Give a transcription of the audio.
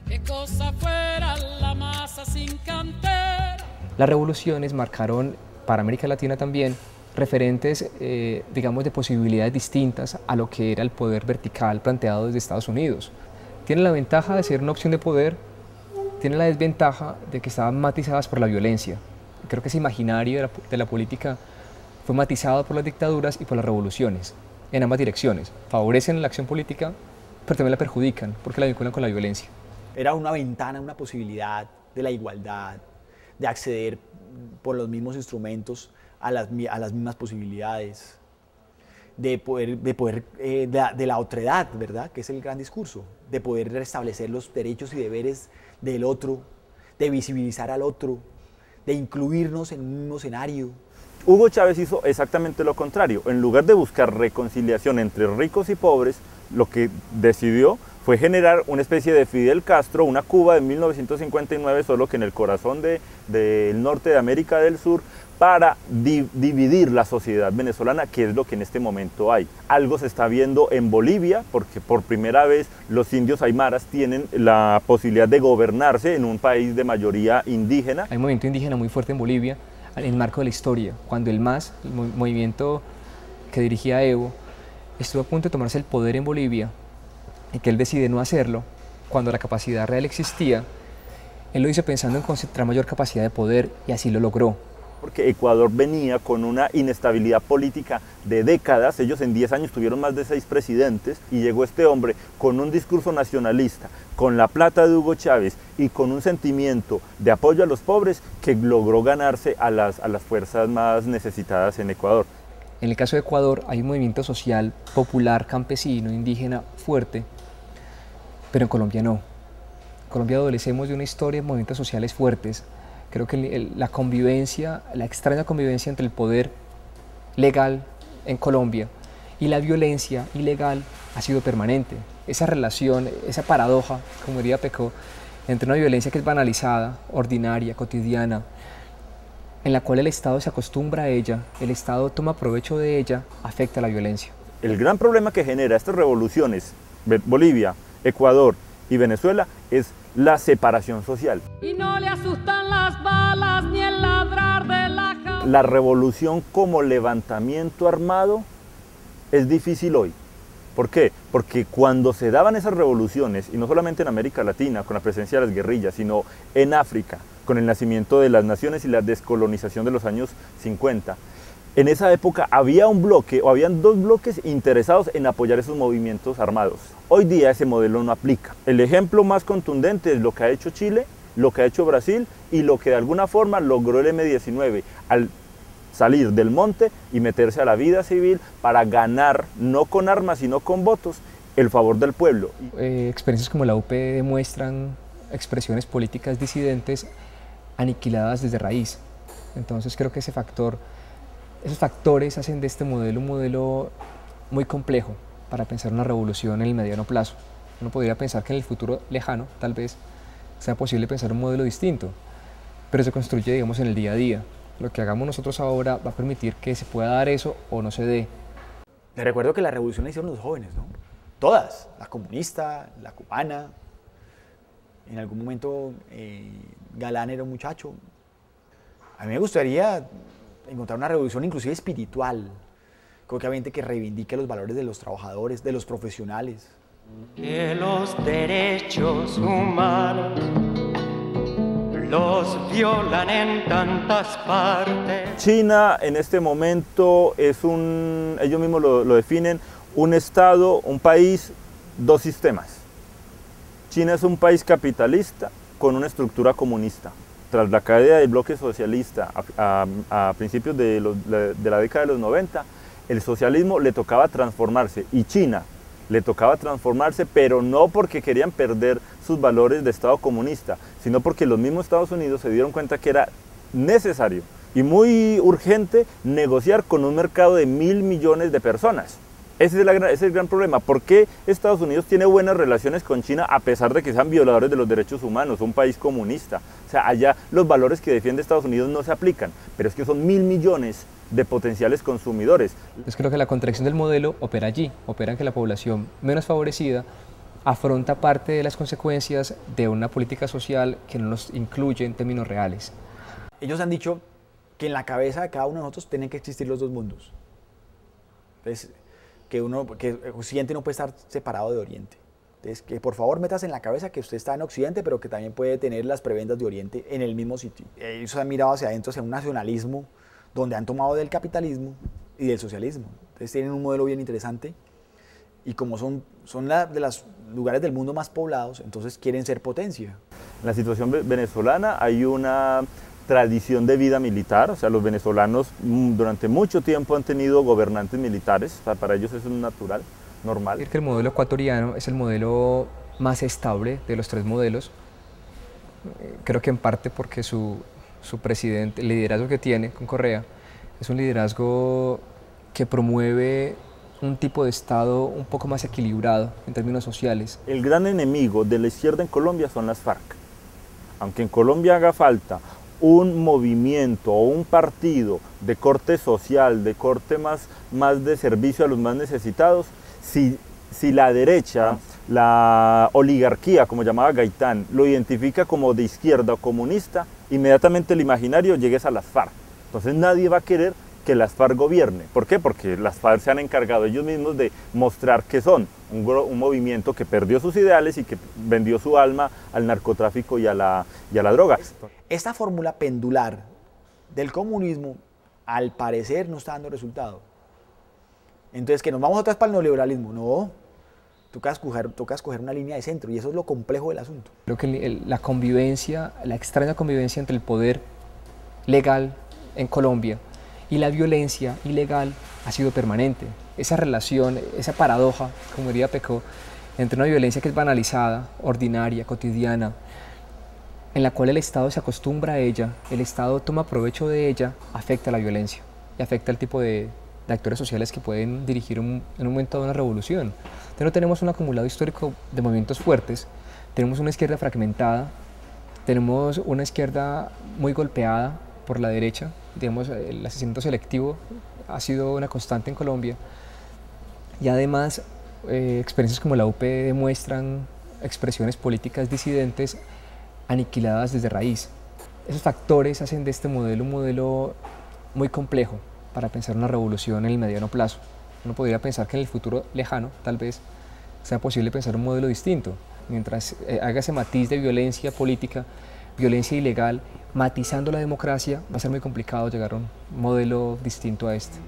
qué cosa fuera la masa sin cantera. Las revoluciones marcaron para América Latina también referentes, digamos, de posibilidades distintas a lo que era el poder vertical planteado desde Estados Unidos. Tienen la ventaja de ser una opción de poder, tienen la desventaja de que estaban matizadas por la violencia. Creo que ese imaginario de la política fue matizado por las dictaduras y por las revoluciones, en ambas direcciones. Favorecen la acción política, pero también la perjudican porque la vinculan con la violencia. Era una ventana, una posibilidad de la igualdad, de acceder por los mismos instrumentos a las mismas posibilidades, de la otredad, ¿verdad? Que es el gran discurso, de poder restablecer los derechos y deberes del otro, de visibilizar al otro, de incluirnos en un mismo escenario. Hugo Chávez hizo exactamente lo contrario. En lugar de buscar reconciliación entre ricos y pobres, lo que decidió fue generar una especie de Fidel Castro, una Cuba de 1959, solo que en el corazón del norte de América del Sur, para dividir la sociedad venezolana, que es lo que en este momento hay. Algo se está viendo en Bolivia, porque por primera vez los indios aymaras tienen la posibilidad de gobernarse en un país de mayoría indígena. Hay un movimiento indígena muy fuerte en Bolivia, en el marco de la historia, cuando el MAS, el movimiento que dirigía Evo, estuvo a punto de tomarse el poder en Bolivia, y que él decide no hacerlo, cuando la capacidad real existía. Él lo hizo pensando en concentrar mayor capacidad de poder, y así lo logró. Porque Ecuador venía con una inestabilidad política de décadas. Ellos en 10 años tuvieron más de 6 presidentes, y llegó este hombre con un discurso nacionalista, con la plata de Hugo Chávez y con un sentimiento de apoyo a los pobres, que logró ganarse a las fuerzas más necesitadas en Ecuador. En el caso de Ecuador hay un movimiento social popular, campesino, indígena fuerte, pero en Colombia no. En Colombia adolecemos de una historia de movimientos sociales fuertes. Creo que la convivencia, la extraña convivencia entre el poder legal en Colombia y la violencia ilegal ha sido permanente. Esa relación, esa paradoja, como diría Pecó, entre una violencia que es banalizada, ordinaria, cotidiana, en la cual el Estado se acostumbra a ella, el Estado toma provecho de ella, afecta la violencia. El gran problema que genera estas revoluciones, Bolivia, Ecuador y Venezuela, es la separación social. Y no le asustan las balas ni el ladrar de la jaula. La revolución como levantamiento armado es difícil hoy. ¿Por qué? Porque cuando se daban esas revoluciones, y no solamente en América Latina, con la presencia de las guerrillas, sino en África, con el nacimiento de las naciones y la descolonización de los años 50, en esa época había un bloque, o habían 2 bloques interesados en apoyar esos movimientos armados. Hoy día ese modelo no aplica. El ejemplo más contundente es lo que ha hecho Chile, lo que ha hecho Brasil y lo que de alguna forma logró el M-19 al salir del monte y meterse a la vida civil para ganar, no con armas sino con votos, el favor del pueblo. Experiencias como la UP demuestran expresiones políticas disidentes aniquiladas desde raíz. Entonces creo que esos factores hacen de este modelo un modelo muy complejo para pensar una revolución en el mediano plazo. Uno podría pensar que en el futuro lejano, tal vez, sea posible pensar un modelo distinto, pero se construye, digamos, en el día a día. Lo que hagamos nosotros ahora va a permitir que se pueda dar eso o no se dé. Les recuerdo que la revolución la hicieron los jóvenes, ¿no? Todas, la comunista, la cubana. En algún momento Galán era un muchacho. A mí me gustaría encontrar una revolución inclusive espiritual, obviamente que reivindique los valores de los trabajadores, de los profesionales. Que los derechos humanos los violan en tantas partes. China en este momento es ellos mismos lo definen, un estado, un país, 2 sistemas. China es un país capitalista con una estructura comunista. Tras la caída del bloque socialista a principios de la década de los 90, el socialismo le tocaba transformarse, y China le tocaba transformarse, pero no porque querían perder sus valores de Estado comunista, sino porque los mismos Estados Unidos se dieron cuenta que era necesario y muy urgente negociar con un mercado de 1.000 millones de personas. Ese es el gran problema. ¿Por qué Estados Unidos tiene buenas relaciones con China a pesar de que sean violadores de los derechos humanos, un país comunista? O sea, allá los valores que defiende Estados Unidos no se aplican, pero es que son 1.000 millones de potenciales consumidores. Yo creo que la contracción del modelo opera allí, opera en que la población menos favorecida afronta parte de las consecuencias de una política social que no nos incluye en términos reales. Ellos han dicho que en la cabeza de cada uno de nosotros tienen que existir los dos mundos. Entonces, que Occidente no puede estar separado de Oriente. Entonces, que por favor metas en la cabeza que usted está en Occidente, pero que también puede tener las prebendas de Oriente en el mismo sitio. Ellos han mirado hacia adentro, hacia un nacionalismo, donde han tomado del capitalismo y del socialismo. Entonces tienen un modelo bien interesante y como son de los lugares del mundo más poblados, entonces quieren ser potencia. En la situación venezolana hay una tradición de vida militar, o sea, los venezolanos durante mucho tiempo han tenido gobernantes militares, o sea, para ellos eso es natural, normal. Decir que el modelo ecuatoriano es el modelo más estable de los tres modelos, creo que en parte porque su presidente, el liderazgo que tiene con Correa, es un liderazgo que promueve un tipo de Estado un poco más equilibrado en términos sociales. El gran enemigo de la izquierda en Colombia son las FARC. Aunque en Colombia haga falta un movimiento o un partido de corte social, de corte más de servicio a los más necesitados, si la derecha, la oligarquía, como llamaba Gaitán, lo identifica como de izquierda o comunista, inmediatamente el imaginario llegues a las FARC. Entonces nadie va a querer que las FARC gobierne. ¿Por qué? Porque las FARC se han encargado ellos mismos de mostrar que son un movimiento que perdió sus ideales y que vendió su alma al narcotráfico y a la droga. Esta fórmula pendular del comunismo, al parecer, no está dando resultado. Entonces, que nos vamos otra vez para el neoliberalismo. No, toca escoger una línea de centro y eso es lo complejo del asunto. Creo que la convivencia, la extraña convivencia entre el poder legal en Colombia y la violencia ilegal ha sido permanente. Esa relación, esa paradoja, como diría Pecó, entre una violencia que es banalizada, ordinaria, cotidiana, en la cual el Estado se acostumbra a ella, el Estado toma provecho de ella, afecta la violencia y afecta el tipo de actores sociales que pueden dirigir en un momento de una revolución. Entonces no tenemos un acumulado histórico de movimientos fuertes, tenemos una izquierda fragmentada, tenemos una izquierda muy golpeada por la derecha, digamos, el asesinato selectivo ha sido una constante en Colombia y además experiencias como la UP demuestran expresiones políticas disidentes aniquiladas desde raíz. Esos factores hacen de este modelo un modelo muy complejo para pensar una revolución en el mediano plazo. Uno podría pensar que en el futuro lejano, tal vez, sea posible pensar un modelo distinto, mientras haga ese matiz de violencia política, violencia ilegal, matizando la democracia, va a ser muy complicado llegar a un modelo distinto a este.